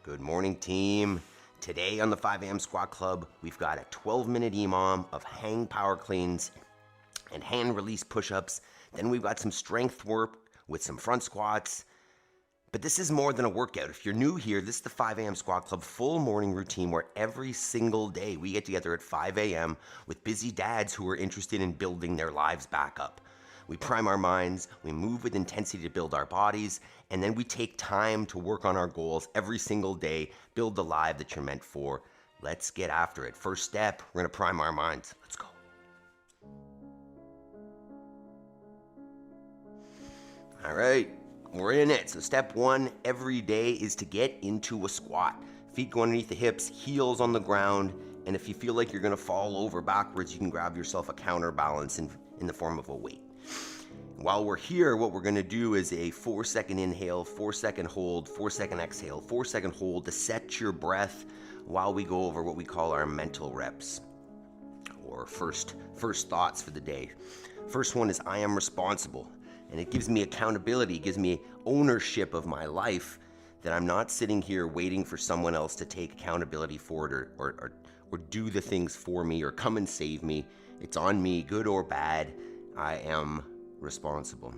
Good morning, team. Today on the 5 a.m. Squat Club, we've got a 12-minute EMOM of hang power cleans and hand release push-ups. Then we've got some strength work with some front squats. But this is more than a workout. If you're new here, this is the 5 a.m. Squat Club full morning routine where every single day we get together at 5 a.m. with busy dads who are interested in building their lives back up. We prime our minds, we move with intensity to build our bodies, and then we take time to work on our goals every single day, build the life that you're meant for. Let's get after it. First step, we're gonna prime our minds. Let's go. All right, we're in it. So step one every day is to get into a squat. Feet go underneath the hips, heels on the ground, and if you feel like you're gonna fall over backwards, you can grab yourself a counterbalance in the form of a weight. While we're here, what we're gonna do is a 4-second inhale, 4-second hold, 4-second exhale, 4-second hold to set your breath while we go over what we call our mental reps or first thoughts for the day. First one is I am responsible, and it gives me accountability, it gives me ownership of my life, that I'm not sitting here waiting for someone else to take accountability for it or do the things for me or come and save me. It's on me, good or bad. I am responsible.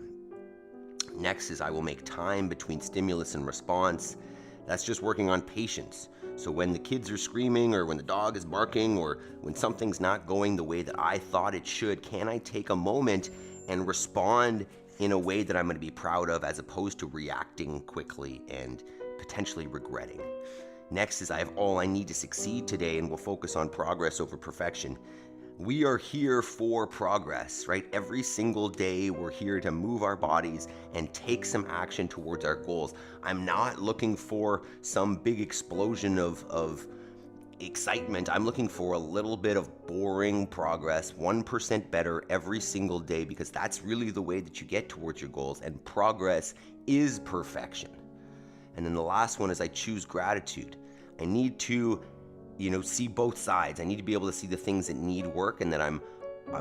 Next is I will make time between stimulus and response. That's just working on patience. So when the kids are screaming or when the dog is barking or when something's not going the way that I thought it should, can I take a moment and respond in a way that I'm going to be proud of as opposed to reacting quickly and potentially regretting? Next is I have all I need to succeed today, and we'll focus on progress over perfection. We are here for progress, right? Every single day we're here to move our bodies and take some action towards our goals. I'm not looking for some big explosion of excitement. I'm looking for a little bit of boring progress, 1% better every single day, because that's really the way that you get towards your goals, and progress is perfection. And then the last one is I choose gratitude. I need to see both sides. I need to be able to see the things that need work and that I'm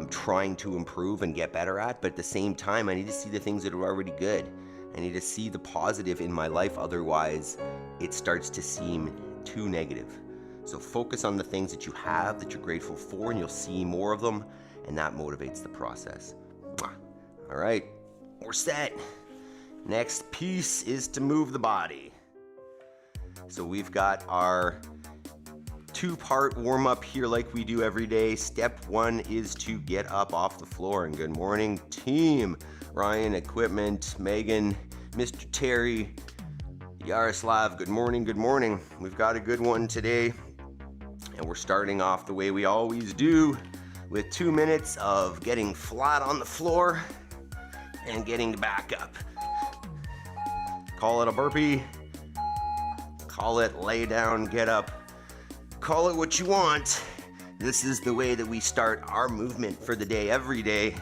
trying to improve and get better at, but at the same time, I need to see the things that are already good. I need to see the positive in my life, otherwise it starts to seem too negative. So focus on the things that you have, that you're grateful for, and you'll see more of them, and that motivates the process. All right, we're set. Next piece is to move the body. So we've got our 2-part warm-up here like we do every day. Step one is to get up off the floor. And good morning, team. Ryan, equipment, Megan, Mr. Terry, Yaroslav, good morning, good morning. We've got a good one today. And we're starting off the way we always do, with 2 minutes of getting flat on the floor and getting back up. Call it a burpee. Call it lay down, get up. Call it what you want. This is the way that we start our movement for the day every day.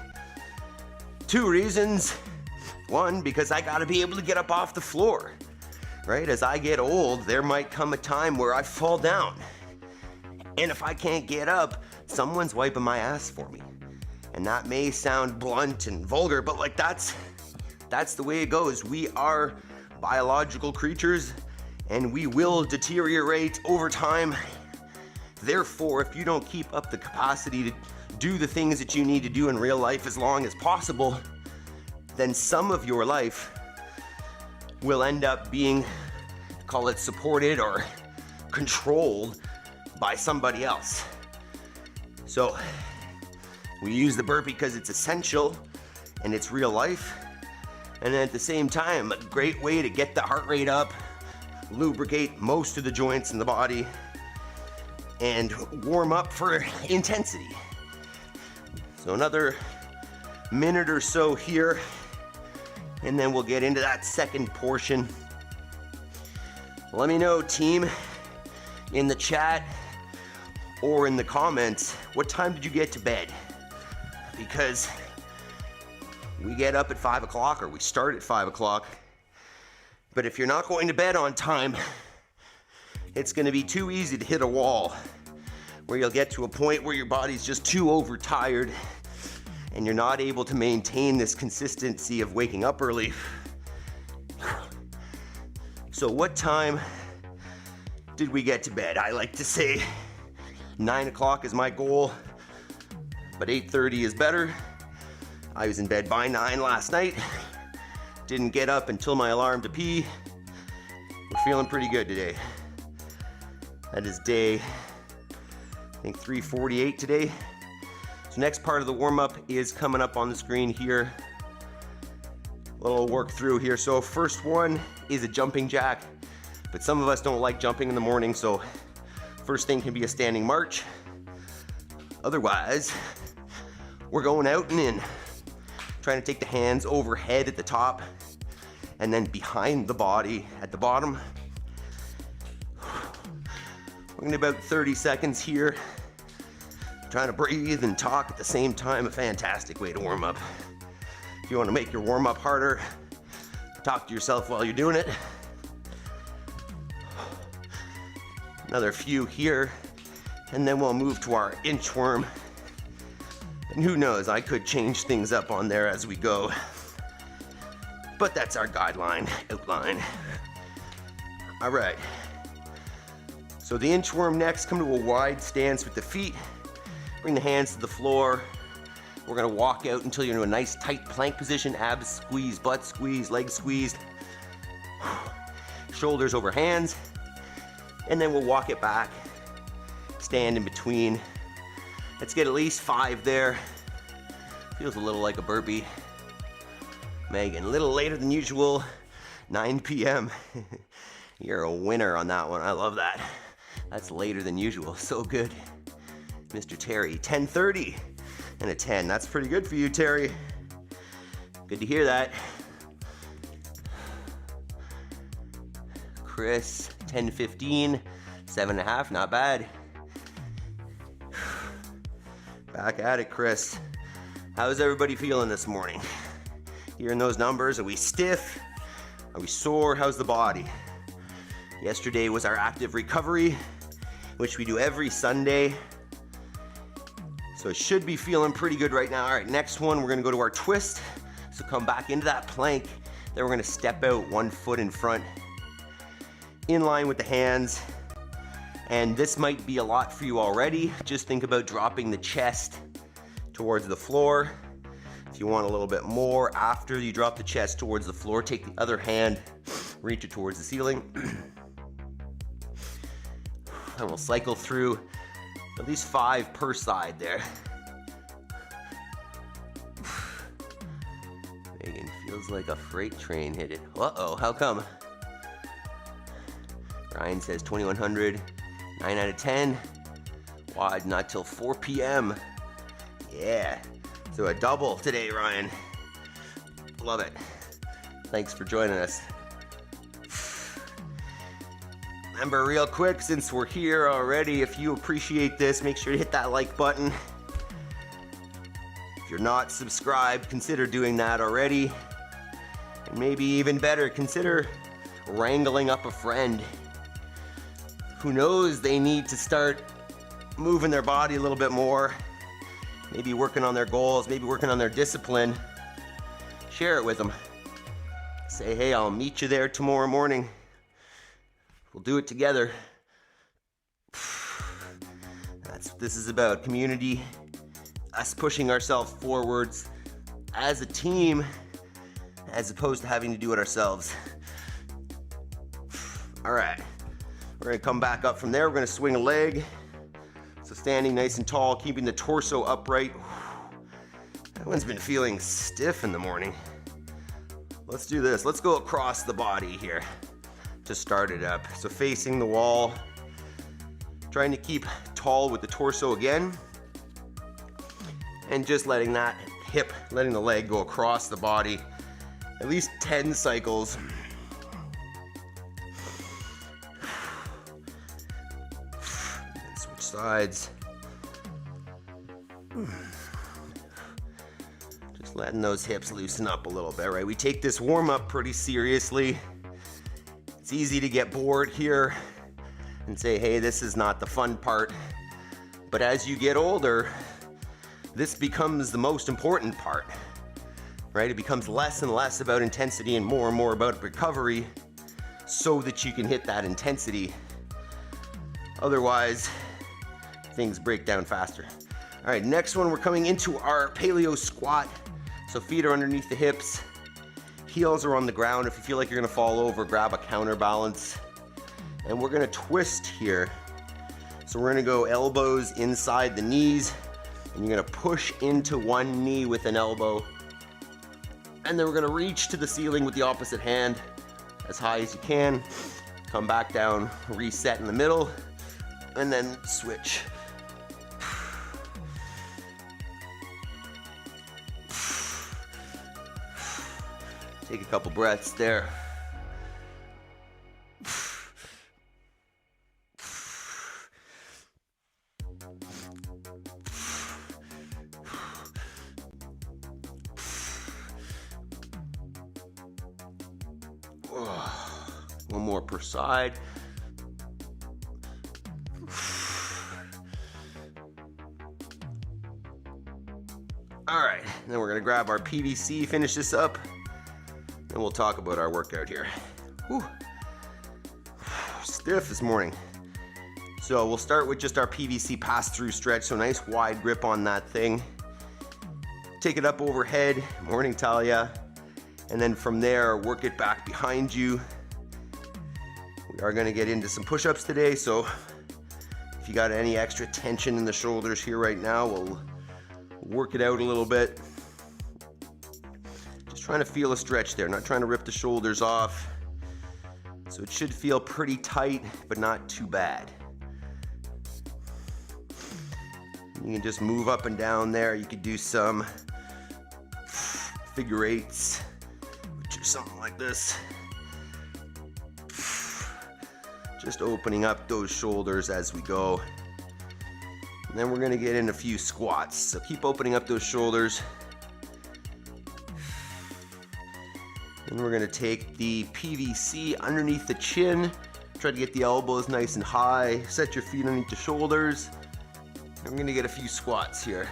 2 reasons. 1, because I gotta be able to get up off the floor, right? As I get old, there might come a time where I fall down. And if I can't get up, someone's wiping my ass for me. And that may sound blunt and vulgar, but that's the way it goes. We are biological creatures and we will deteriorate over time. Therefore, if you don't keep up the capacity to do the things that you need to do in real life as long as possible, then some of your life will end up being, call it supported or controlled by somebody else. So we use the burpee because it's essential and it's real life. And then at the same time, a great way to get the heart rate up, lubricate most of the joints in the body, and warm up for intensity. So another minute or so here, and then we'll get into that second portion. Let me know, team, in the chat or in the comments, what time did you get to bed? Because we get up at 5 o'clock or we start at 5 o'clock, but if you're not going to bed on time, it's gonna be too easy to hit a wall where you'll get to a point where your body's just too overtired and you're not able to maintain this consistency of waking up early. So what time did we get to bed? I like to say 9 o'clock is my goal, but 8:30 is better. I was in bed by 9 last night. Didn't get up until my alarm to pee. We're feeling pretty good today. That is day, I think 348 today. So next part of the warm-up is coming up on the screen here. A little work through here. So first one is a jumping jack, but some of us don't like jumping in the morning, so first thing can be a standing march. Otherwise, we're going out and in. Trying to take the hands overhead at the top and then behind the body at the bottom. We're gonna about 30 seconds here. Trying to breathe and talk at the same time, a fantastic way to warm up. If you want to make your warm up harder, talk to yourself while you're doing it. Another few here, and then we'll move to our inchworm. And who knows, I could change things up on there as we go. But that's our guideline, outline. All right. So the inchworm next, come to a wide stance with the feet. Bring the hands to the floor. We're gonna walk out until you're in a nice tight plank position. Abs squeeze, butt squeeze, legs squeezed. Shoulders over hands. And then we'll walk it back. Stand in between. Let's get at least 5 there. Feels a little like a burpee. Megan, a little later than usual. 9 p.m. You're a winner on that one. I love that. That's later than usual. So good. Mr. Terry, 10:30 and a 10. That's pretty good for you, Terry. Good to hear that. Chris, 10:15, 7.5, not bad. Back at it, Chris. How's everybody feeling this morning? Hearing those numbers, are we stiff? Are we sore? How's the body? Yesterday was our active recovery, which we do every Sunday. So it should be feeling pretty good right now. All right, next one, we're gonna go to our twist. So come back into that plank. Then we're gonna step out 1 foot in front, in line with the hands. And this might be a lot for you already. Just think about dropping the chest towards the floor. If you want a little bit more, after you drop the chest towards the floor, take the other hand, reach it towards the ceiling. And we'll cycle through at least 5 per side there. Megan, feels like a freight train hit it. Uh-oh, how come? Ryan says 2100, 9 out of 10. Wide, not till 4 p.m. Yeah, so a double today, Ryan. Love it. Thanks for joining us. Remember, real quick, since we're here already, if you appreciate this, make sure to hit that like button. If you're not subscribed, consider doing that already. And maybe even better, consider wrangling up a friend who knows they need to start moving their body a little bit more, maybe working on their goals, maybe working on their discipline. Share it with them. Say, hey, I'll meet you there tomorrow morning. We'll do it together. That's what this is about. Community, us pushing ourselves forwards as a team, as opposed to having to do it ourselves. All right, we're gonna come back up from there. We're gonna swing a leg. So standing nice and tall, keeping the torso upright. That one's been feeling stiff in the morning. Let's do this. Let's go across the body here to start it up. So facing the wall, trying to keep tall with the torso again, and just letting that hip, letting the leg go across the body, at least 10 cycles. And switch sides. Just letting those hips loosen up a little bit, right? We take this warm up pretty seriously. It's easy to get bored here and say, hey, this is not the fun part. But as you get older, this becomes the most important part, right? It becomes less and less about intensity and more about recovery so that you can hit that intensity Otherwise, things break down faster. All right, next one, we're coming into our paleo squat. So feet are underneath the hips, heels are on the ground. If you feel like you're gonna fall over, grab a counterbalance. And we're gonna twist here. So we're gonna go elbows inside the knees, and you're gonna push into one knee with an elbow. And then we're gonna reach to the ceiling with the opposite hand as high as you can. Come back down, reset in the middle, and then switch. Take a couple breaths there. One more per side. All right, then we're gonna grab our PVC, finish this up, and we'll talk about our workout here. Whew. Stiff this morning. So we'll start with just our PVC pass-through stretch, so nice wide grip on that thing. Take it up overhead, morning Talia, and then from there, work it back behind you. We are gonna get into some push-ups today, so if you got any extra tension in the shoulders here right now, we'll work it out a little bit. Just trying to feel a stretch there, not trying to rip the shoulders off. So it should feel pretty tight, but not too bad. You can just move up and down there. You could do some figure eights, which is something like this. Just opening up those shoulders as we go. And then we're gonna get in a few squats. So keep opening up those shoulders. Then we're gonna take the PVC underneath the chin. Try to get the elbows nice and high. Set your feet underneath the shoulders. And we're gonna get a few squats here.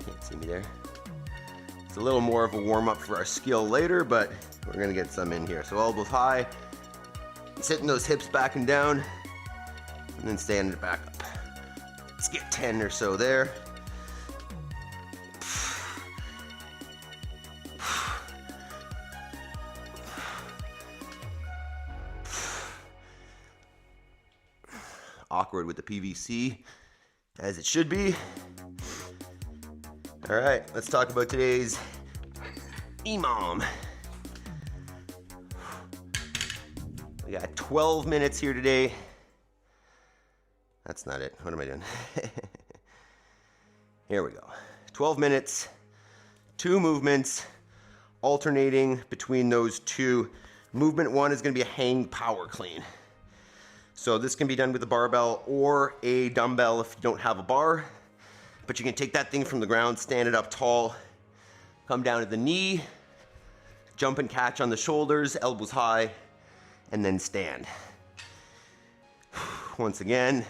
Can't see me there. It's a little more of a warm up for our skill later, but we're gonna get some in here. So elbows high. Sitting those hips back and down, and then standing it back up. Let's get 10 or so there. Awkward with the PVC, as it should be. All right, let's talk about today's EMOM. We got 12 minutes here today. That's not it. What am I doing? Here we go. 12 minutes, 2 movements, alternating between those 2. Movement 1 is going to be a hang power clean. So this can be done with a barbell or a dumbbell if you don't have a bar. But you can take that thing from the ground, stand it up tall, come down to the knee, jump and catch on the shoulders, elbows high, and then stand. Once again,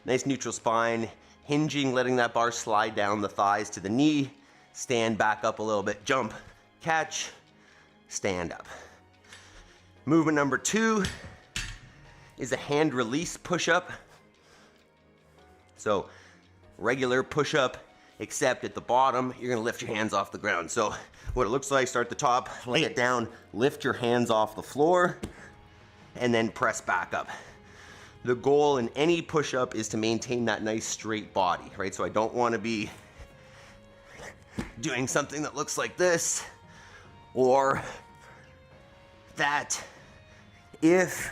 nice neutral spine, hinging, letting that bar slide down the thighs to the knee, stand back up a little bit, jump, catch, stand up. Movement number 2 is a hand release push-up. So regular push-up, except at the bottom, you're gonna lift your hands off the ground. So what it looks like, start at the top, lay it down, lift your hands off the floor, and then press back up. The goal in any push-up is to maintain that nice straight body, right? So I don't want to be doing something that looks like this or that. If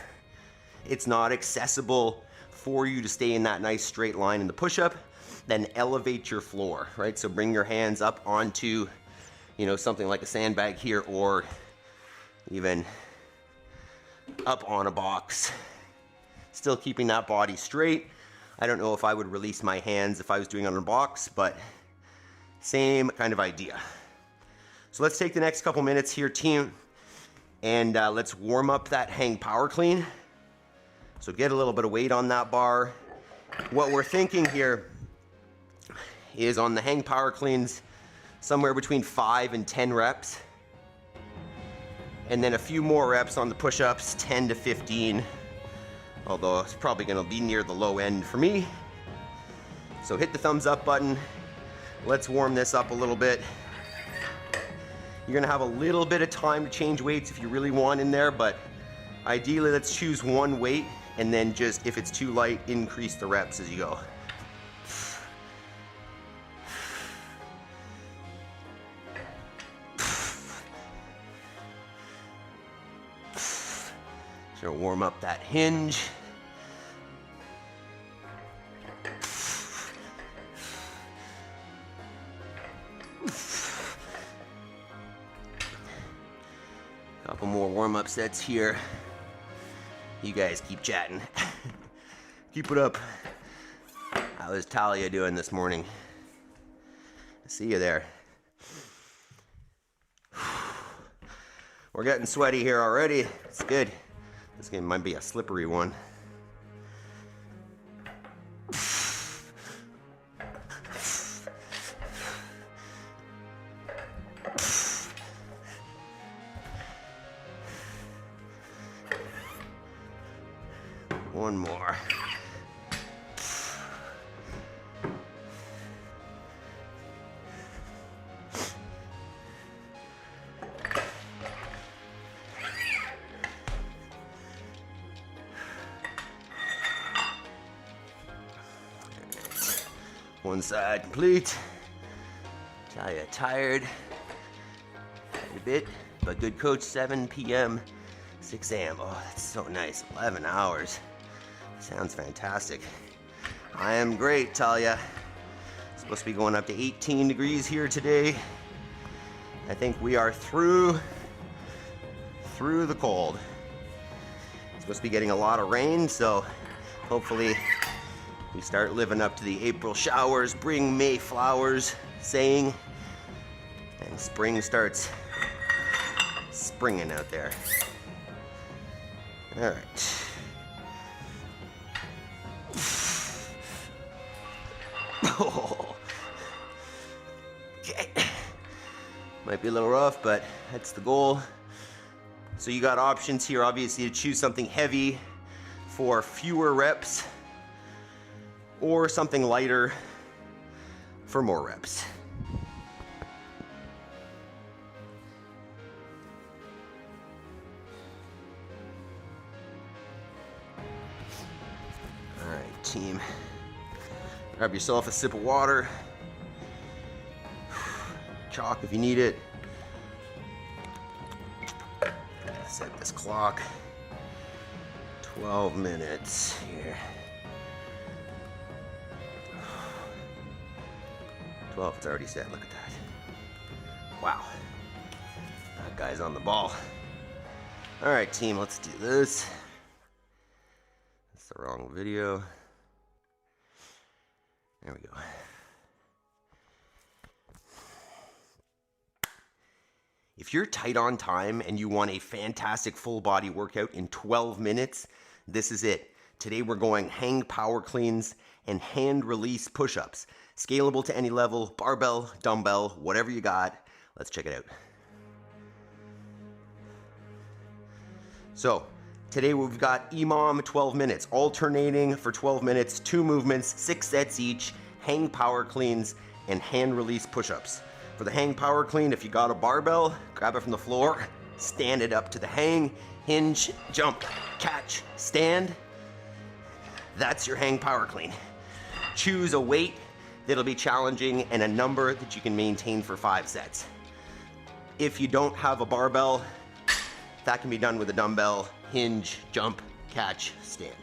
it's not accessible for you to stay in that nice straight line in the push-up, then elevate your floor, right? So bring your hands up onto, something like a sandbag here, or even up on a box, still keeping that body straight. I don't know if I would release my hands if I was doing it on a box, but same kind of idea. So let's take the next couple minutes here, team, and let's warm up that hang power clean. So get a little bit of weight on that bar. What we're thinking here is on the hang power cleans, somewhere between 5 and 10 reps. And then a few more reps on the push-ups, 10 to 15 although it's probably gonna be near the low end for me. So hit the thumbs up button. Let's warm this up a little bit. You're gonna have a little bit of time to change weights if you really want in there, but ideally let's choose one weight and then just, if it's too light, increase the reps as you go. So warm up that hinge. Couple more warm-up sets here. You guys keep chatting. Keep it up. How is Talia doing this morning? I see you there. We're getting sweaty here already. It's good. This game might be a slippery one. One more. One side complete. Talia tired a bit, but good coach. 7 p.m. 6 a.m. Oh, that's so nice. 11 hours. Sounds fantastic. I am great, Talia. Supposed to be going up to 18 degrees here today. I think we are through the cold. Supposed to be getting a lot of rain, so hopefully we start living up to the April showers, bring May flowers saying, and spring starts springing out there. All right. Oh. Okay. Might be a little rough, but that's the goal. So you got options here, obviously, to choose something heavy for fewer reps or something lighter for more reps. All right, team. Grab yourself a sip of water. Chalk if you need it. Set this clock. 12 minutes here. 12, it's already set, look at that. Wow, that guy's on the ball. All right, team, let's do this. That's the wrong video. There we go. If you're tight on time and you want a fantastic full body workout in 12 minutes, this is it. Today we're going hang power cleans and hand release push-ups. Scalable to any level, barbell, dumbbell, whatever you got. Let's check it out. So, today we've got EMOM 12 minutes, alternating for 12 minutes, 2 movements, 6 sets each, hang power cleans, and hand release push-ups. For the hang power clean, if you got a barbell, grab it from the floor, stand it up to the hang, hinge, jump, catch, stand. That's your hang power clean. Choose a weight that'll be challenging and a number that you can maintain for 5 sets. If you don't have a barbell, that can be done with a dumbbell, hinge, jump, catch, stand.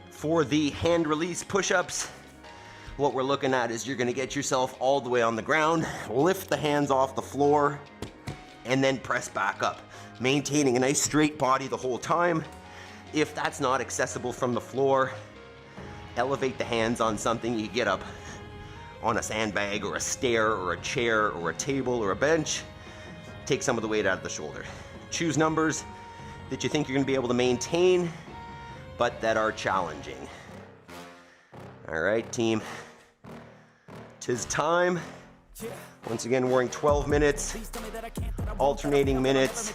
For the hand release push-ups, what we're looking at is you're gonna get yourself all the way on the ground, lift the hands off the floor, and then press back up, maintaining a nice straight body the whole time. If that's not accessible from the floor, elevate the hands on something. You get up on a sandbag or a stair or a chair or a table or a bench. Take some of the weight out of the shoulder. Choose numbers that you think you're gonna be able to maintain, but that are challenging. All right, team. 'Tis time. Once again, we're in 12 minutes, alternating minutes.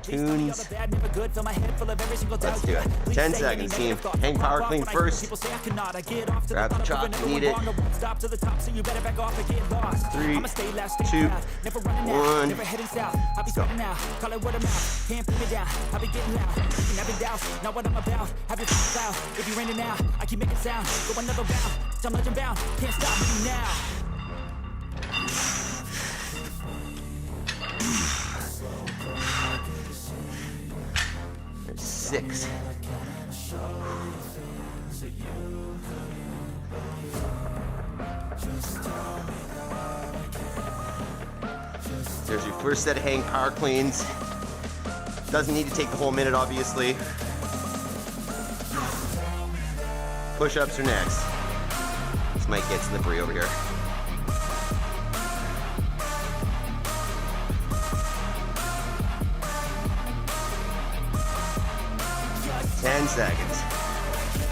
tunes. Let's do it. 10 seconds, team. Hang power clean first. Grab the chop if you need it. 3, 2, 1. Let's go. Can't put me down, I be getting loud. You can never doubt, not what I'm about. Have your cloud, if you're in it now, I keep making sound. Go another round, I'm legend bound. Can't stop me now. There's 6. There's your first set of hang power cleans. Doesn't need to take the whole minute, obviously. Push-ups are next. This might get slippery over here. Ten seconds.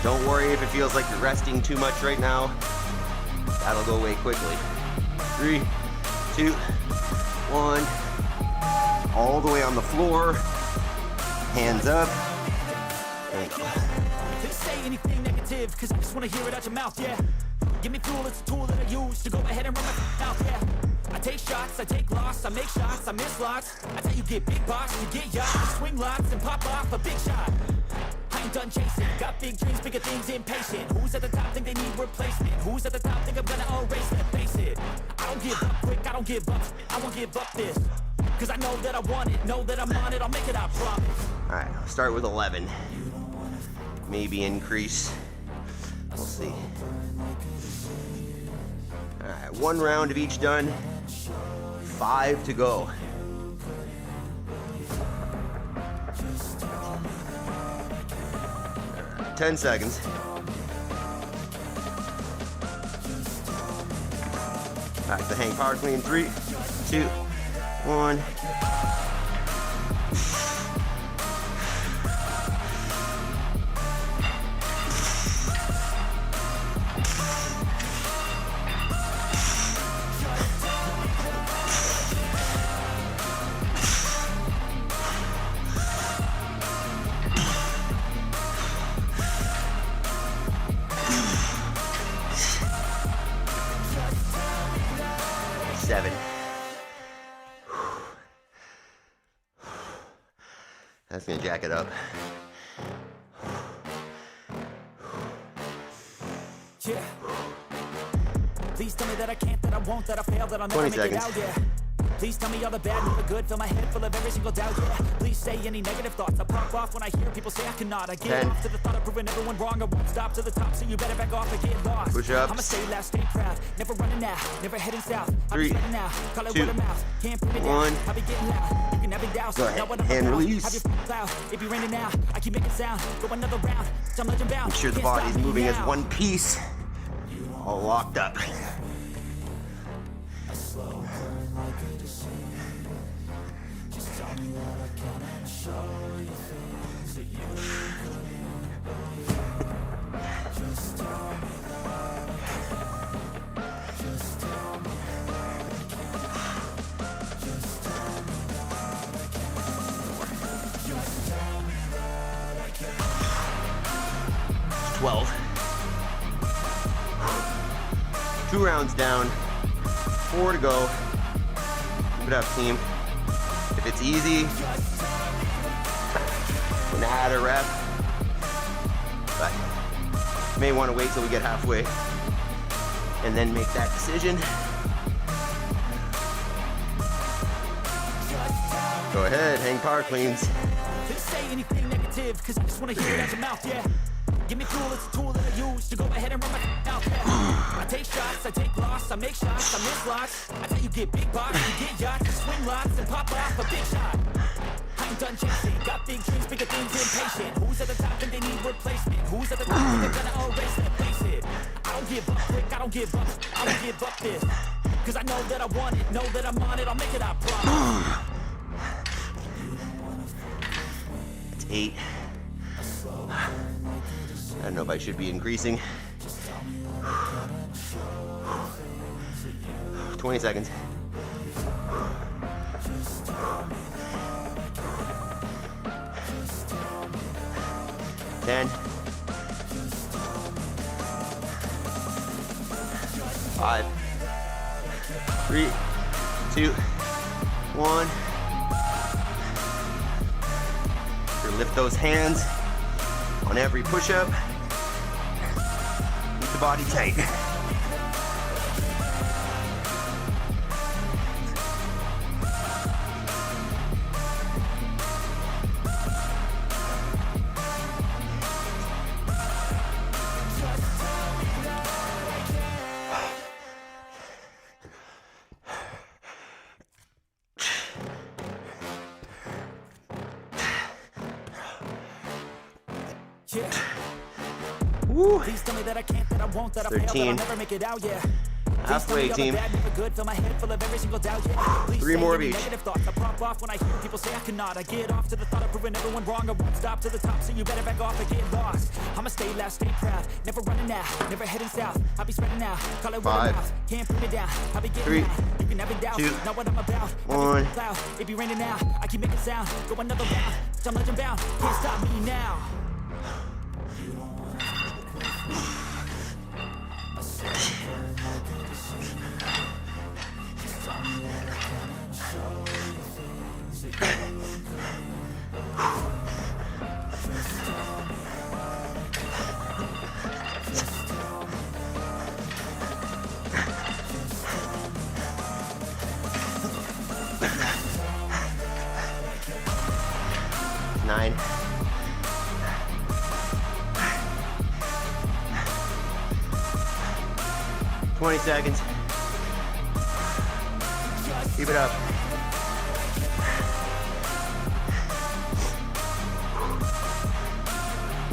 Don't worry if it feels like you're resting too much right now. That'll go away quickly. 3, 2, 1. All the way on the floor. Hands up. There you go. Say anything negative, cause I just wanna hear it out your mouth, yeah. Give me fuel, it's a tool that I use to go ahead and run my mouth, yeah. I take shots, I take loss, I make shots, I miss lots. I tell you get big box, you get yachts, you swing lots and pop off a big shot. I ain't done chasing, got big dreams, bigger things, impatient. Who's at the top think they need replacement? Who's at the top think I'm gonna erase them? Face it, I don't give up quick, I don't give up, I won't give up this. Cause I know that I want it, know that I'm on it, I'll make it, I promise. Alright, I'll start with 11. Maybe increase. We'll see. Alright, 1 round of each done. 5 to go. Alright, 10 seconds. Back to hang power clean. 3, 2, 1. That's gonna jack it up. Yeah. Please tell me that I can't, that I won't, that I fail, that I'll never make it out, yeah. Please tell me all the bad, never good, fill my head full of every single doubt, yeah. Please say any negative thoughts, I pop off when I hear people say I cannot. I get off to the thought of proving everyone wrong, I won't stop to the top, so you better back off and get lost. Push-ups. I'ma stay loud, stay proud, never running out, never heading south. 3, now, call it 2, word of mouth. Can't put me down, I'll be getting loud, you can never doubt. Go ahead, hand release. Have your cloud, if you're in it now, I keep making sound, go another round, I'm legend bound. Make sure the body's moving as one piece, all locked up. It's 12. 2 rounds down, 4 to go. Keep it up, team. If it's easy, I'm gonna add a rep, but you may want to wait till we get halfway and then make that decision. Go ahead, hang power cleans. Say anything negative, cause I just wanna hear it out your mouth, yeah. Give me fuel, it's a tool that I use to go ahead and run my mouth, yeah. I take shots, I take loss, I make shots, I miss lots. I tell you get big box, you get yachts, you swing lots and pop off a big shot. I ain't done chasing, got big dreams, bigger things, impatient. Who's at the top and they need replacement? Who's at the top and they're gonna erase it, face it. I don't give up quick, I don't give up, I won't give up this. Cause I know that I want it, know that I'm on it, I'll make it, I promise. It's 8. I don't know if I should be increasing. 20 seconds. 10. 5, 3, 2, 1. Here, lift those hands on every push-up. Keep the body tight. Yeah. Woo. Please tell me that I can't, that I won't, that I fail, that I'll never make it out, yeah. Halfway, team. Good, fill my head full of every single doubt, yeah. Please 3 more of each. Negative thoughts I pop off when I hear people say I cannot. I get off to the thought of proving everyone wrong. I won't stop to the top, so you better back off and get lost. I'ma stay loud, stay proud, never running out, never heading south. I'll be spreading out, call it word of mouth. Can't put me down, I'll be getting 3, out. You can never doubt, 2, not what I'm about. 1. Cloud, it be raining now. I keep making sound, go another round. I'm legend bound, can't stop me now. Nine. 20 seconds. Keep it up.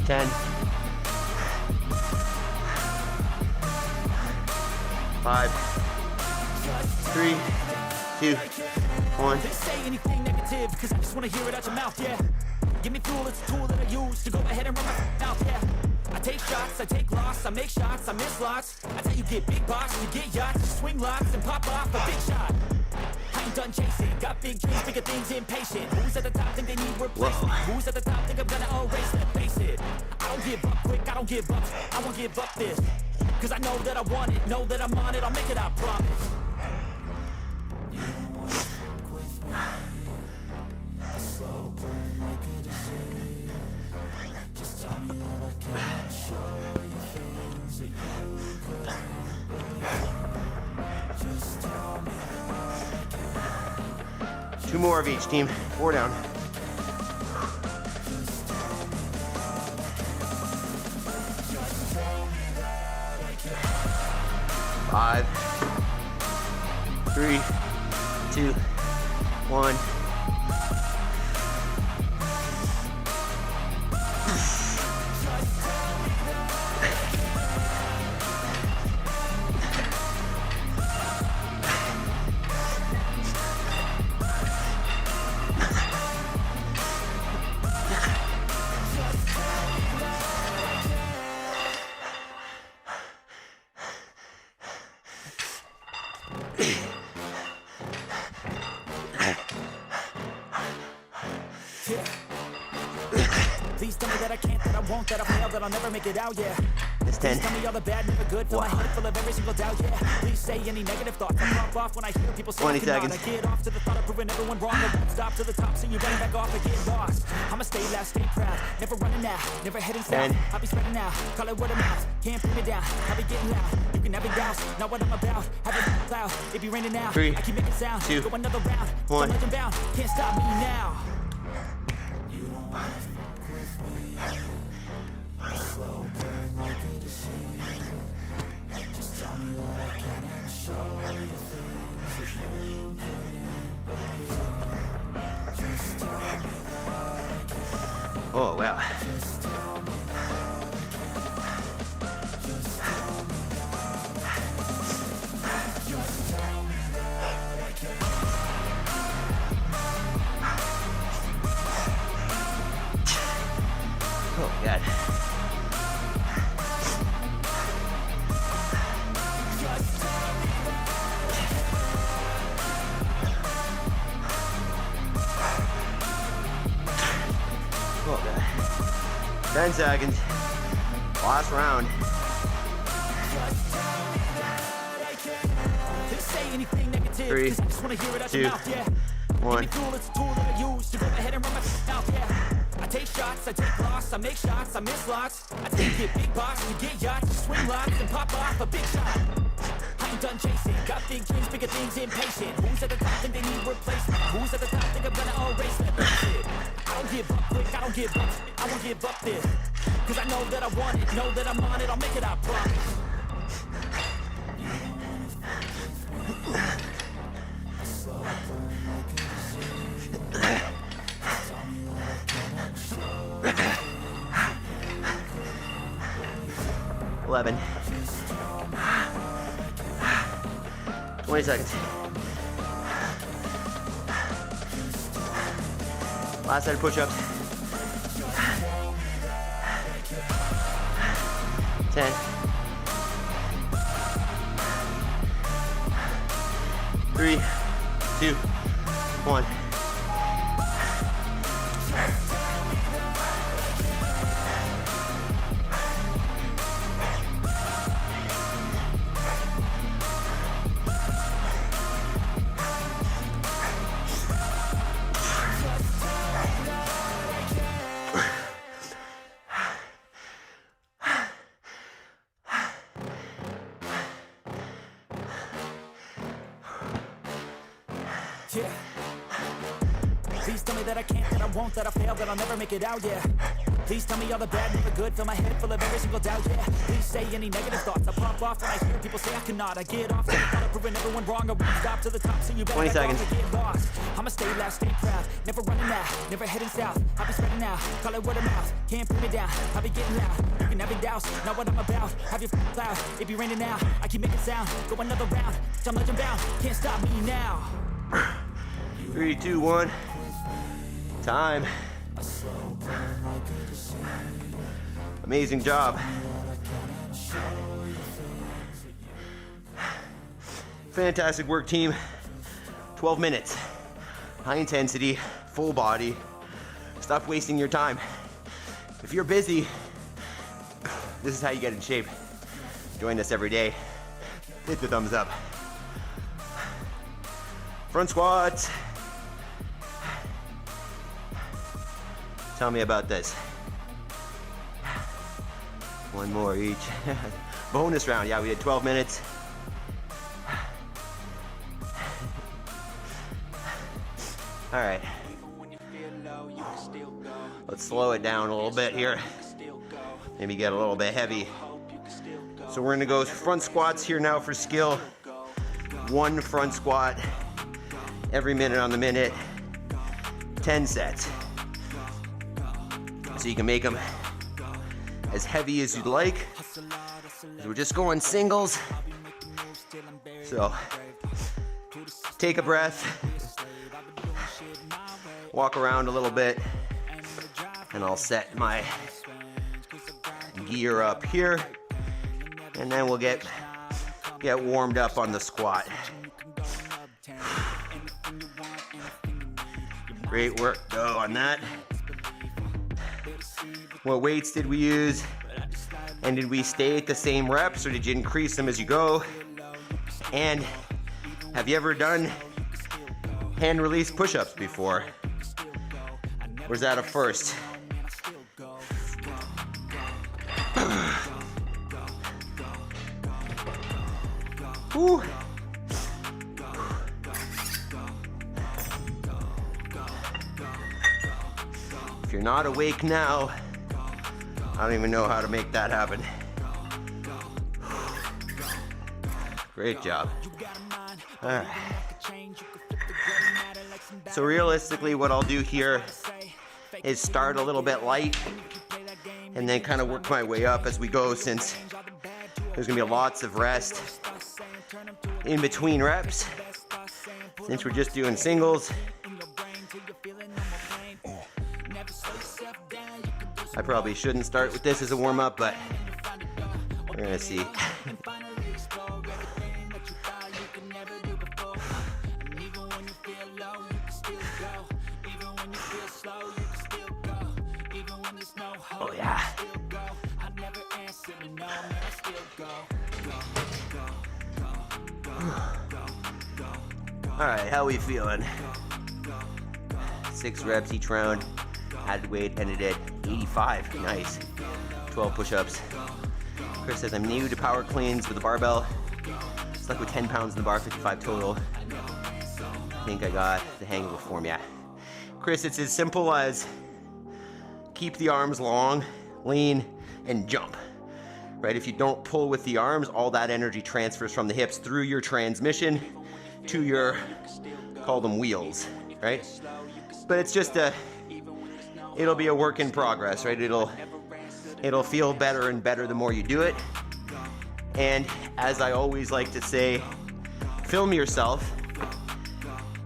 Ten. 5, 3, 2, 1. They say anything negative, cause I just wanna hear it out your mouth, yeah. Give me fuel, it's a tool that I use to go ahead and run my mouth, yeah. I take shots, I take loss, I make shots, I miss lots. That's how you get big box, you get yachts, you swing lots and pop off a big shot. I ain't done chasing, got big dreams, bigger things, impatient. Who's at the top think they need replacement? Who's at the top think I'm gonna erase it? Face it, I don't give up quick, I don't give up, I won't give up this. Cause I know that I want it, know that I'm on it, I'll make it, I promise. You don't wanna fuck with me. A slow burn like a disease. Just tell me that I can show you things that you could. Just tell me that I can. 2 more of each, team. 4 down. Five, 3, 2, 1. Please tell me that I can't, that I won't, that I fail, that I'll never make it out, yeah. It's 10. Please tell me all the bad, never good, fill my head full of every single doubt, yeah. Please say any negative thoughts, I pop off when I hear people say 20 I cannot. seconds. I get off to the thought of proving everyone wrong. I won't stop to the top, so you better back off and get lost. I'ma stay loud, stay proud, never running out, never heading south. 10. I'll be spreading out, call it word of mouth. Can't put me down, I'll be getting loud. You can never doubt, not what I'm about. Have it cloud, it be raining now. 3, I keep making sound, 2, go another round. 1. I'm legend bound, can't stop me now. Oh, wow. Oh, God. Oh, God. 10 seconds. Last round. Say anything negative, 3, 'cause I just wanna hear it out 2, your mouth, yeah. 1. Give me fuel, it's a tool that I use to go ahead and run my mouth, yeah. I take shots, I take loss, I make shots, I miss lots. I tell you get big box, you get yachts, you swing lots and pop off a big shot. I ain't done chasing, got big dreams, bigger things, impatient. Who's at the top think they need replacement? Who's at the top think I'm gonna erase that bullshit? I don't give up quick, I don't give up, I won't give up this. 'Cause I know that I want it, know that I'm on it, I'll make it, I promise. 11. 20 seconds. Last set of push-ups. 10. 3, 2, 1. Yeah. Please tell me that I can't, that I won't, that I fail, that I'll never make it out, yeah. Please tell me all the bad, never good, fill my head full of every single doubt, yeah. Please say any negative thoughts, I pop off when I hear people say I cannot. I get off, I'm proving everyone wrong, I won't stop to the top, so you better 20 not seconds. get lost. I'ma stay loud, stay proud, never running out, never heading south. I'll be spreading out, call it word of mouth, can't put me down, I'll be getting loud. You can have it douse, know what I'm about, have your cloud, it be raining now, I keep making sound, go another round, I'm legend bound, can't stop me now. 3, 2, 1. Time. Amazing job. Fantastic work, team. 12 minutes. High intensity, full body. Stop wasting your time. If you're busy, this is how you get in shape. Join us every day. Hit the thumbs up. Front squats. Tell me about this. One more each. Bonus round. Yeah, we did 12 minutes. All right. Let's slow it down a little bit here. Maybe get a little bit heavy. So we're gonna go front squats here now for skill. 1 front squat every minute on the minute. 10 sets. So you can make them as heavy as you'd like. We're just going singles. So take a breath, walk around a little bit, and I'll set my gear up here, and then we'll get warmed up on the squat. Great work though on that. What weights did we use? And did we stay at the same reps, or did you increase them as you go? And have you ever done hand release push-ups before? Or is that a first? Woo. If you're not awake now, I don't even know how to make that happen. Great job. All right. So realistically, what I'll do here is start a little bit light and then kind of work my way up as we go, since there's gonna be lots of rest in between reps. Since we're just doing singles, I probably shouldn't start with this as a warm-up, but we're gonna see. Oh yeah. All right, how we feeling? 6 reps each round. Added weight, ended at 85. Nice. 12 push-ups. Chris says I'm new to power cleans with the barbell. Stuck with 10 pounds in the bar, 55 total. I think I got the hang of the form, yeah. Chris, it's as simple as keep the arms long, lean, and jump. Right? If you don't pull with the arms, all that energy transfers from the hips through your transmission to your, call them wheels, right? But it's just it'll be a work in progress, right? It'll feel better and better the more you do it. And as I always like to say, film yourself,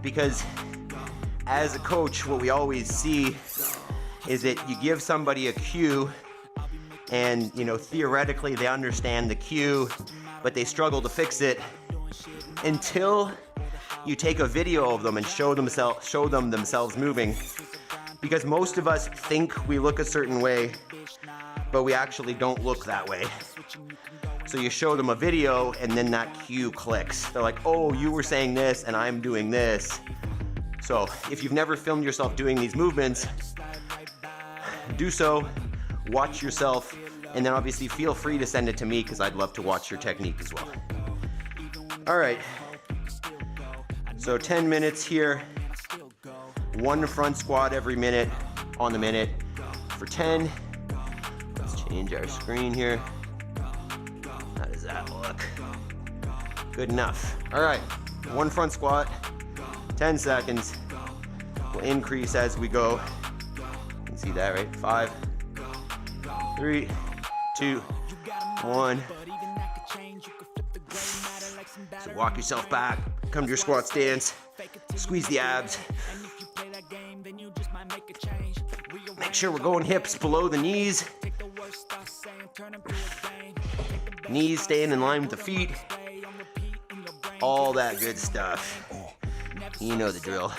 because as a coach, what we always see is that you give somebody a cue and, you know, theoretically they understand the cue, but they struggle to fix it until you take a video of them and show them themselves moving. Because most of us think we look a certain way, but we actually don't look that way. So you show them a video and then that cue clicks. They're like, oh, you were saying this and I'm doing this. So if you've never filmed yourself doing these movements, do so, watch yourself, and then obviously feel free to send it to me because I'd love to watch your technique as well. All right, so 10 minutes here, 1 front squat every minute on the minute for 10. Let's change our screen here. How does that look? Good enough. All right, 1 front squat, 10 seconds. We'll increase as we go. You can see that, right? 5, 3, 2, 1. So walk yourself back, come to your squat stance, squeeze the abs. Make sure we're going hips below the knees. Knees staying in line with the feet. All that good stuff. You know the drill.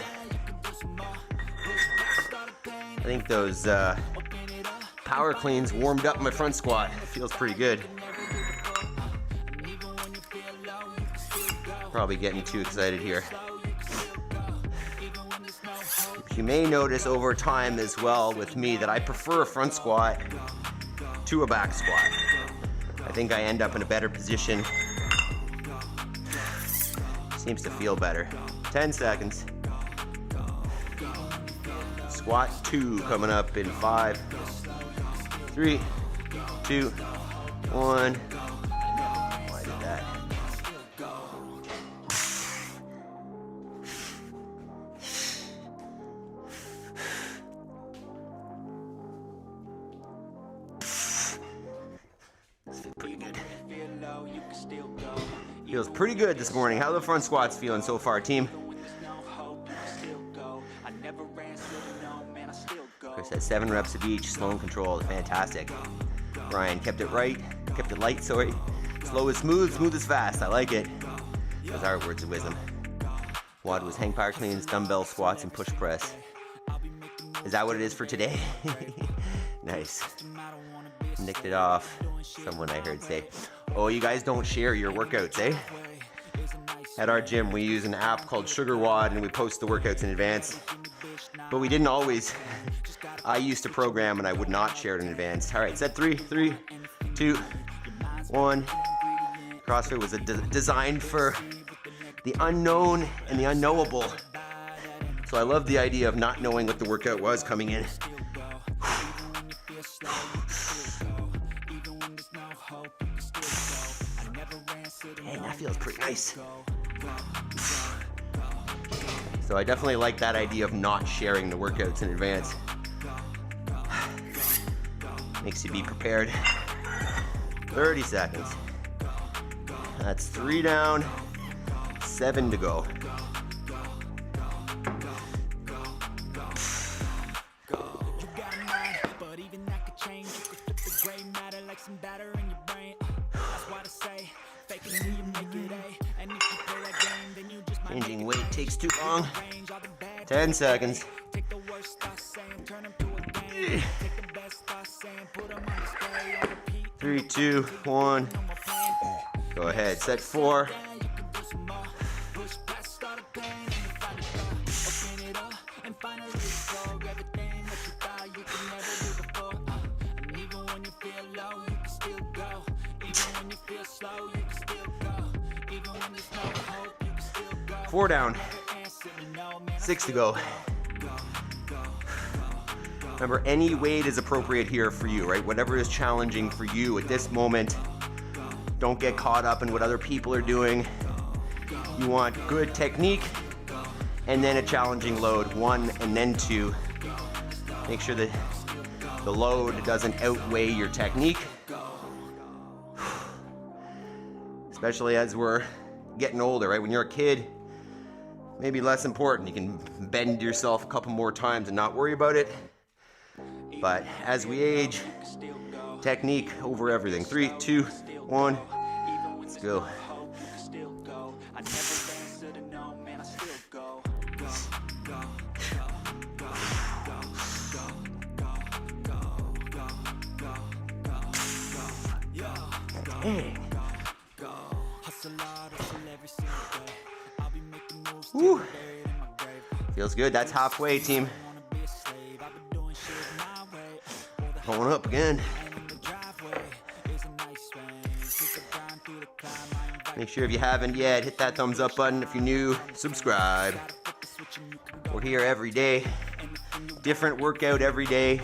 I think those power cleans warmed up my front squat. It feels pretty good. Probably getting too excited here. You may notice over time as well with me that I prefer a front squat to a back squat. I think I end up in a better position. Seems to feel better. 10 seconds. Squat 2 coming up in 5, 3, 2, 1. Why did that? Feels pretty good this morning. How are the front squats feeling so far, team? Chris had 7 reps of each, slow and controlled. Fantastic. Brian kept it light, sorry. Slow is smooth, smooth is fast. I like it. Those are words of wisdom. Wad was hang power cleans, dumbbell squats, and push press. Is that what it is for today? Nice. Nicked it off. Someone I heard say, oh, you guys don't share your workouts, eh? At our gym, we use an app called Sugar Wad, and we post the workouts in advance. But we didn't always. I used to program, and I would not share it in advance. All right, set 3, 3, 2, 1. CrossFit was designed for the unknown and the unknowable. So I love the idea of not knowing what the workout was coming in. Hey, that feels pretty nice. So I definitely like that idea of not sharing the workouts in advance. Makes you be prepared. 30 seconds. That's 3 down, 7 to go. Changing weight takes too long. 10 seconds. 3, 2, 1. Go ahead, set 4. Four down, 6 to go. Remember, any weight is appropriate here for you, right? Whatever is challenging for you at this moment. Don't get caught up in what other people are doing. You want good technique and then a challenging load, 1 and then 2. Make sure that the load doesn't outweigh your technique. Especially as we're getting older, right? When you're a kid, maybe less important. You can bend yourself a couple more times and not worry about it. But as we age, technique over everything. 3, 2, 1, let's go. Dang. Woo. Feels good. That's halfway, team. Going up again. Make sure if you haven't yet, hit that thumbs up button. If you're new, subscribe. We're here every day. Different workout every day.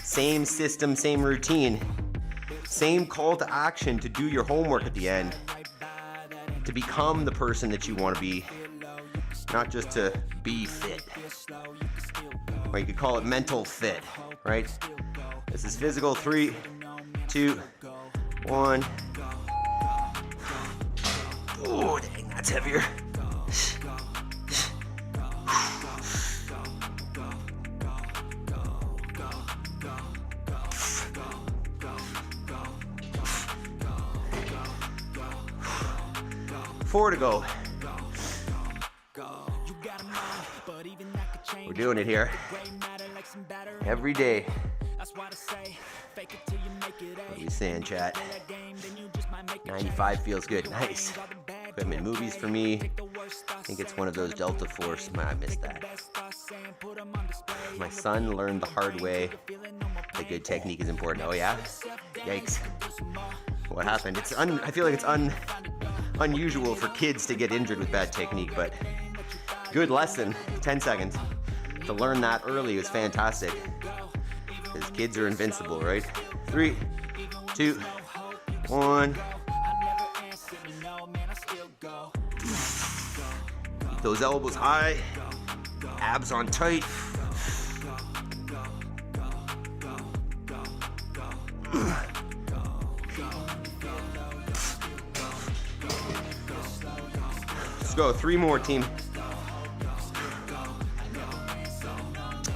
Same system, same routine. Same call to action to do your homework at the end. To become the person that you want to be. Not just to be fit. Or you could call it mental fit, right? This is physical. 3, 2, 1. Oh, dang, that's heavier. Four to go. We're doing it here. Every day. What are you saying, chat? 95 feels good. Nice. Equipment movies for me. I think it's one of those Delta Force. I missed that. My son learned the hard way that good technique is important. Oh yeah? Yikes. What happened? I feel like it's unusual for kids to get injured with bad technique, but good lesson. 10 seconds. To learn that early was fantastic. Because kids are invincible, right? 3, 2, 1. Keep those elbows high. Abs on tight. Let's go. 3 more, team.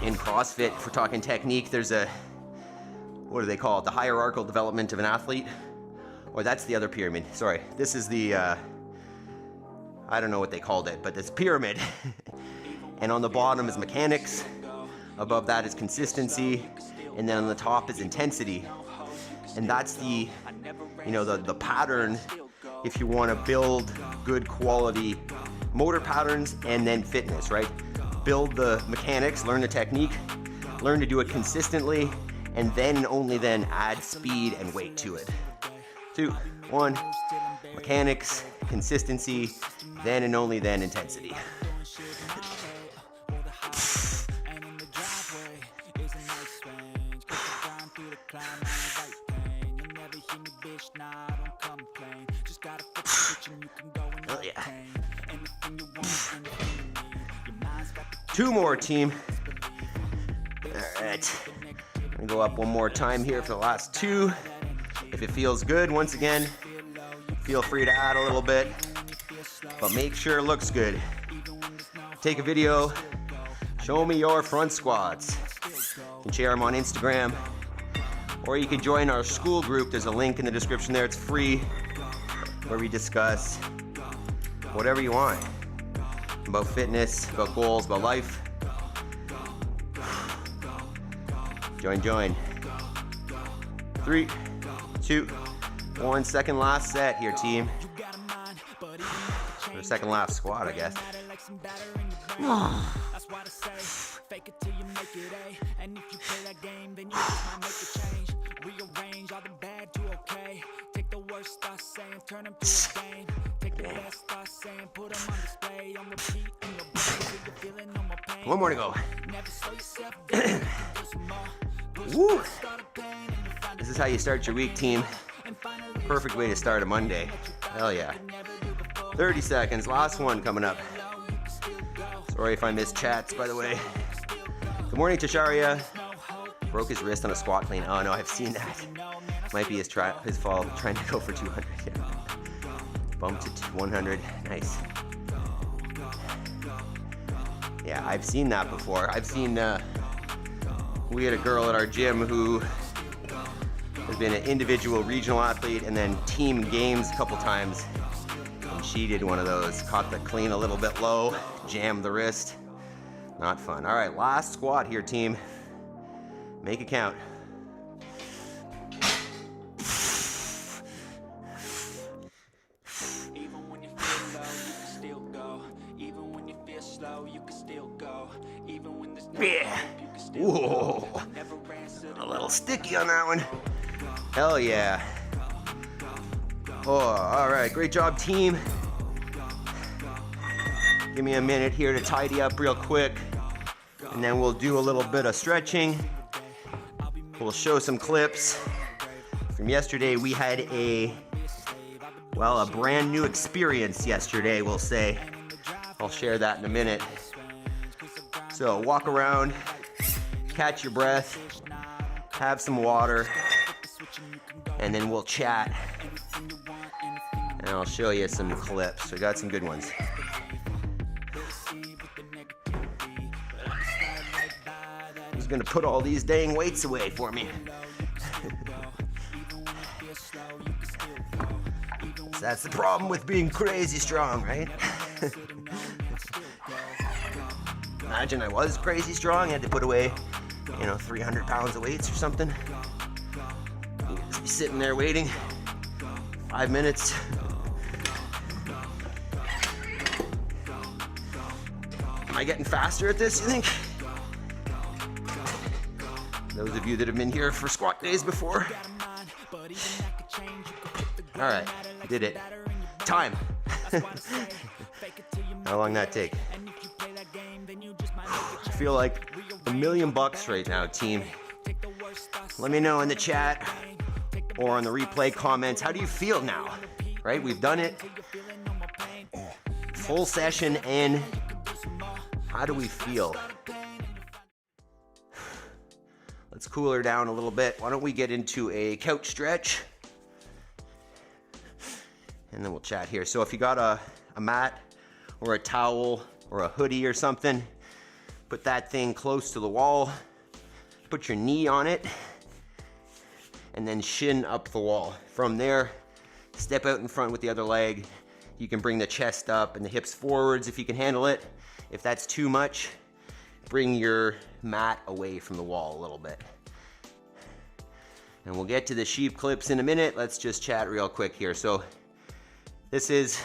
In CrossFit, if we're talking technique, there's what do they call it? The hierarchical development of an athlete. Or that's the other pyramid. Sorry, this is the, I don't know what they called it, but it's pyramid. And on the bottom is mechanics. Above that is consistency. And then on the top is intensity. And that's the, the pattern if you want to build good quality motor patterns and then fitness, right? Build the mechanics, learn the technique, learn to do it consistently, and then and only then add speed and weight to it. 2, 1, mechanics, consistency, then and only then intensity. Oh yeah. 2 more, team. All right. I'm gonna go up one more time here for the last 2. If it feels good, once again, feel free to add a little bit, but make sure it looks good. Take a video, show me your front squats. You can share them on Instagram, or you can join our school group. There's a link in the description there. It's free, where we discuss whatever you want. About fitness, about goals, about life. Join. 3, 2, 1. Second last set here, team. Or second last squat, I guess. Fake it till you make it A. And if you play that game, then you just might make a change. Rearrange all the bad to okay. Take the worst thoughts saying, turn them to a game. Take the best thoughts saying, put them on display. On repeat in your brain till you're feeling no more pain. One more to go. Never slow yourself down. Do some more. Woo! This is how you start your week, team. Perfect way to start a Monday. Hell yeah. 30 seconds, last one coming up. Sorry if I missed chats, by the way. Good morning, Tasharia. Broke his wrist on a squat clean. Oh no, I've seen that. Might be his fault, trying to go for 200. Yeah. Bumped it to 100. Nice. Yeah, I've seen that before. I've seen, we had a girl at our gym who has been an individual regional athlete and then team games a couple times. And she did one of those. Caught the clean a little bit low, jammed the wrist. Not fun. All right, last squat here, team. Make it count. Even when you feel low, you can still go. Even when you feel slow, you can still go. Even when there's no Yeah. hope, you can still Whoa. go. Never answer A little sticky on that one. Hell yeah. Oh, all right. Great job, team. Give me a minute here to tidy up real quick. And then we'll do a little bit of stretching. We'll show some clips. From yesterday, we had a brand new experience yesterday, we'll say. I'll share that in a minute. So walk around, catch your breath, have some water, and then we'll chat. And I'll show you some clips. We got some good ones. Who's gonna put all these dang weights away for me? So that's the problem with being crazy strong, right? Imagine I was crazy strong, had to put away, 300 pounds of weights or something. You'd just be sitting there waiting 5 minutes. Am I getting faster at this, you think? Those of you that have been here for squat days before. All right, did it. Time. How long that take? I feel like $1,000,000 right now, team. Let me know in the chat or on the replay comments. How do you feel now? Right, we've done it. Full session in. How do we feel? Let's cool her down a little bit. Why don't we get into a couch stretch? And then we'll chat here. So if you got a mat or a towel or a hoodie or something, put that thing close to the wall. Put your knee on it and then shin up the wall. From there, step out in front with the other leg. You can bring the chest up and the hips forwards if you can handle it. If that's too much, bring your mat away from the wall a little bit. And we'll get to the sheep clips in a minute. Let's just chat real quick here. So this is,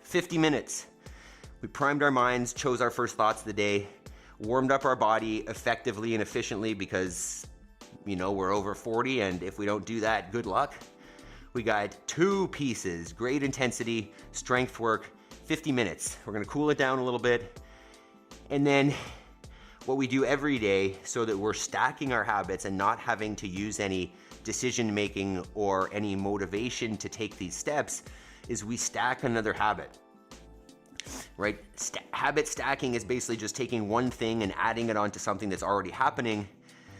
50 minutes. We primed our minds, chose our first thoughts of the day, warmed up our body effectively and efficiently because, we're over 40, and if we don't do that, good luck. We got 2 pieces, great intensity, strength work, 50 minutes. We're gonna cool it down a little bit. And then what we do every day so that we're stacking our habits and not having to use any decision making or any motivation to take these steps is we stack another habit, right? Habit stacking is basically just taking one thing and adding it onto something that's already happening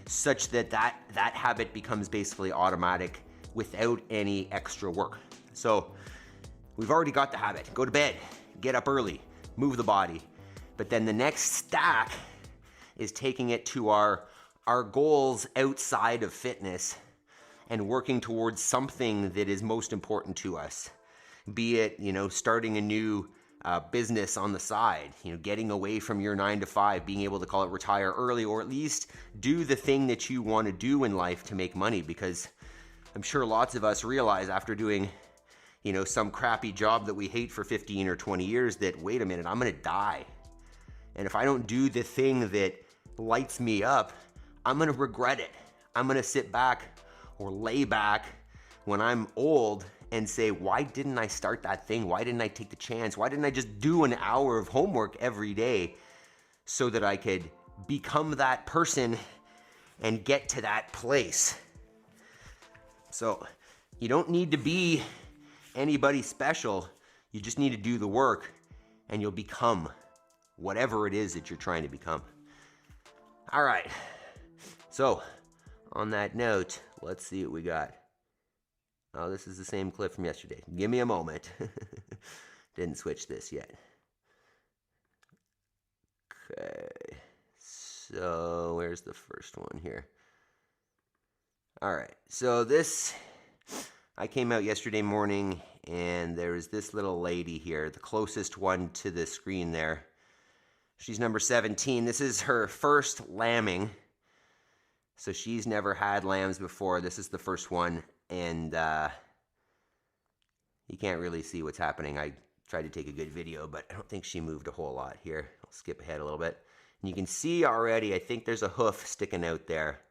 such that that habit becomes basically automatic without any extra work. So we've already got the habit. Go to bed, get up early, move the body. But then the next stack is taking it to our goals outside of fitness and working towards something that is most important to us. Be it, starting a new business on the side, getting away from your 9 to 5, being able to call it retire early, or at least do the thing that you want to do in life to make money, because I'm sure lots of us realize after doing, you know, some crappy job that we hate for 15 or 20 years that, wait a minute, I'm gonna die. And if I don't do the thing that lights me up, I'm gonna regret it. I'm gonna sit back or lay back when I'm old and say, why didn't I start that thing? Why didn't I take the chance? Why didn't I just do an hour of homework every day so that I could become that person and get to that place? So you don't need to be anybody special. You just need to do the work and you'll become whatever it is that you're trying to become. All right. So on that note, let's see what we got. Oh, this is the same clip from yesterday. Give me a moment. Didn't switch this yet. Okay. So where's the first one here? All right. So this, I came out yesterday morning and there's this little lady here, the closest one to the screen there. She's number 17. This is her first lambing. So she's never had lambs before. This is the first one. And you can't really see what's happening. I tried to take a good video, but I don't think she moved a whole lot here. I'll skip ahead a little bit. And you can see already, I think there's a hoof sticking out there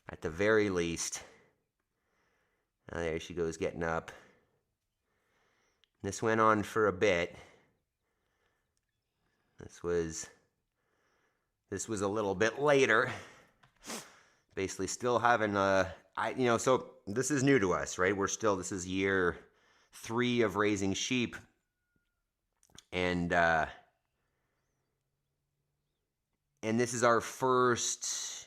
at the very least. Now there she goes getting up. This went on for a bit. This was a little bit later. Basically still having so this is new to us, right? This is year 3 of raising sheep. And this is our first,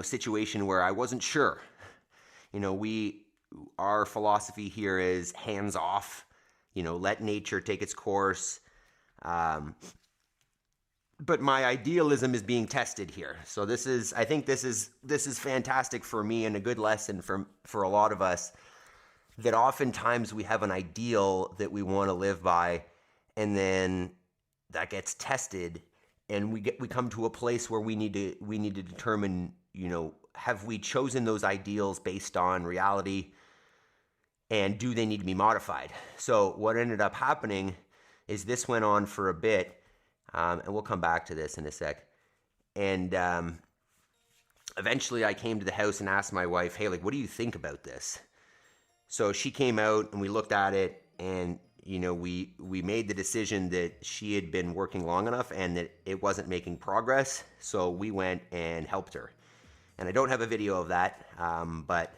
situation where I wasn't sure. Our philosophy here is hands off, let nature take its course. But my idealism is being tested here. So I think this is fantastic for me and a good lesson for a lot of us, that oftentimes we have an ideal that we want to live by, and then that gets tested, and we come to a place where we need to determine, have we chosen those ideals based on reality, and do they need to be modified? So what ended up happening is this went on for a bit. And we'll come back to this in a sec. And eventually I came to the house and asked my wife, hey, what do you think about this? So she came out and we looked at it, and, we made the decision that she had been working long enough and that it wasn't making progress. So we went and helped her. And I don't have a video of that, but,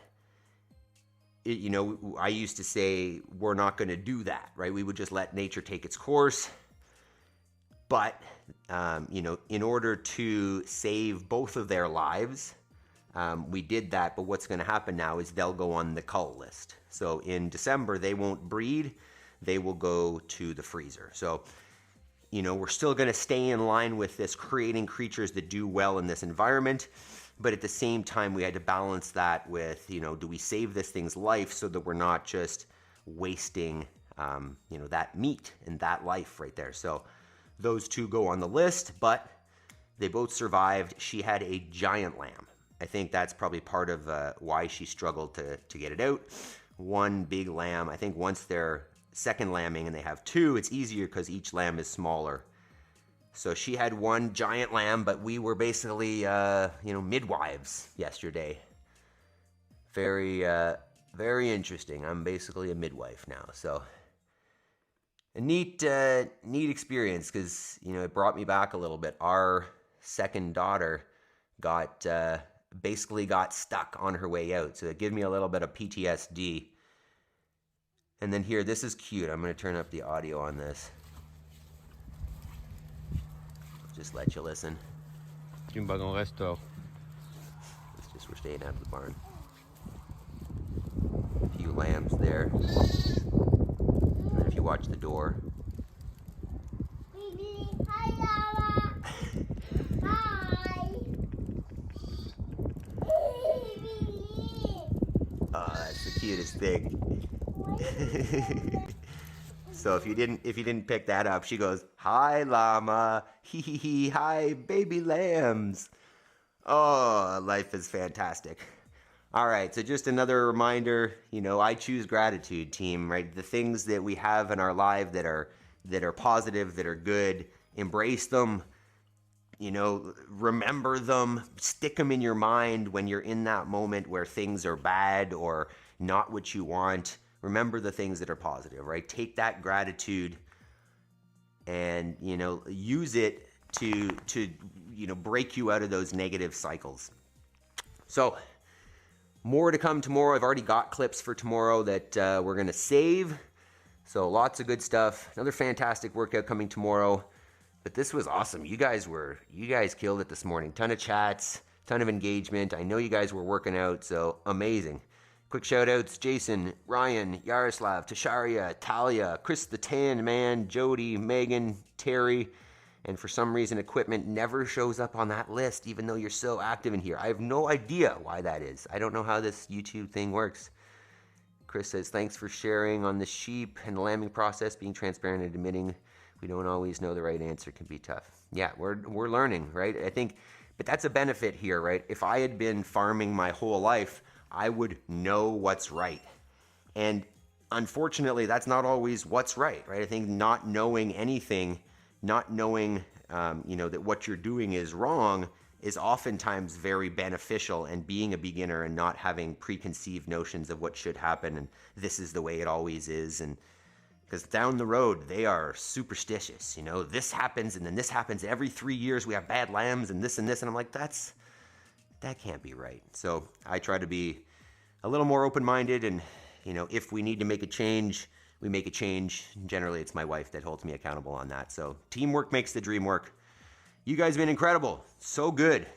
I used to say we're not going to do that, right? We would just let nature take its course. But, in order to save both of their lives, we did that. But what's going to happen now is they'll go on the cull list. So in December, they won't breed. They will go to the freezer. So, we're still going to stay in line with this, creating creatures that do well in this environment. But at the same time, we had to balance that with, do we save this thing's life so that we're not just wasting, that meat and that life right there. So those two go on the list, but they both survived. She had a giant lamb. I think that's probably part of why she struggled to get it out. One big lamb. I think once they're second lambing and they have two, it's easier because each lamb is smaller. So she had one giant lamb, but we were basically, midwives yesterday. Very, very interesting. I'm basically a midwife now, so a neat experience, because it brought me back a little bit. Our second daughter basically got stuck on her way out, so it gave me a little bit of PTSD. And then here, this is cute. I'm going to turn up the audio on this. Just let you listen. Un wagon restaure. We're staying out of the barn. A few lambs there. And then if you watch the door. Hi, Lava. Hi. Oh, that's the cutest thing. So if you didn't pick that up, she goes, "Hi, llama. Hee hee hee. Hi, baby lambs." Oh, life is fantastic. All right, so just another reminder, I choose gratitude, team, right? The things that we have in our life that are positive, that are good, embrace them, remember them, stick them in your mind when you're in that moment where things are bad or not what you want. Remember the things that are positive, right? Take that gratitude and, use it to break you out of those negative cycles. So, more to come tomorrow. I've already got clips for tomorrow that we're going to save. So lots of good stuff. Another fantastic workout coming tomorrow. But this was awesome. You guys killed it this morning. Ton of chats, ton of engagement. I know you guys were working out, so amazing. Quick shout outs, Jason, Ryan, Yaroslav, Tasharia, Talia, Chris the Tan Man, Jody, Megan, Terry. And for some reason, equipment never shows up on that list, even though you're so active in here. I have no idea why that is. I don't know how this YouTube thing works. Chris says, thanks for sharing on the sheep and the lambing process. Being transparent and admitting we don't always know the right answer can be tough. Yeah, we're learning, right? I think, but that's a benefit here, right? If I had been farming my whole life, I would know what's right. And unfortunately, that's not always what's right, right? I think not knowing anything, not knowing, that what you're doing is wrong is oftentimes very beneficial, and being a beginner and not having preconceived notions of what should happen and this is the way it always is. And because down the road, they are superstitious, this happens and then this happens every 3 years. We have bad lambs and this. And I'm like, that can't be right. So I try to be a little more open-minded, and, if we need to make a change, we make a change. Generally, it's my wife that holds me accountable on that. So teamwork makes the dream work. You guys have been incredible. So good.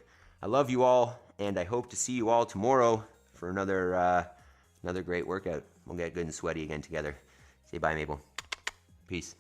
I love you all, and I hope to see you all tomorrow for another great workout. We'll get good and sweaty again together. Say bye, Mabel. Peace.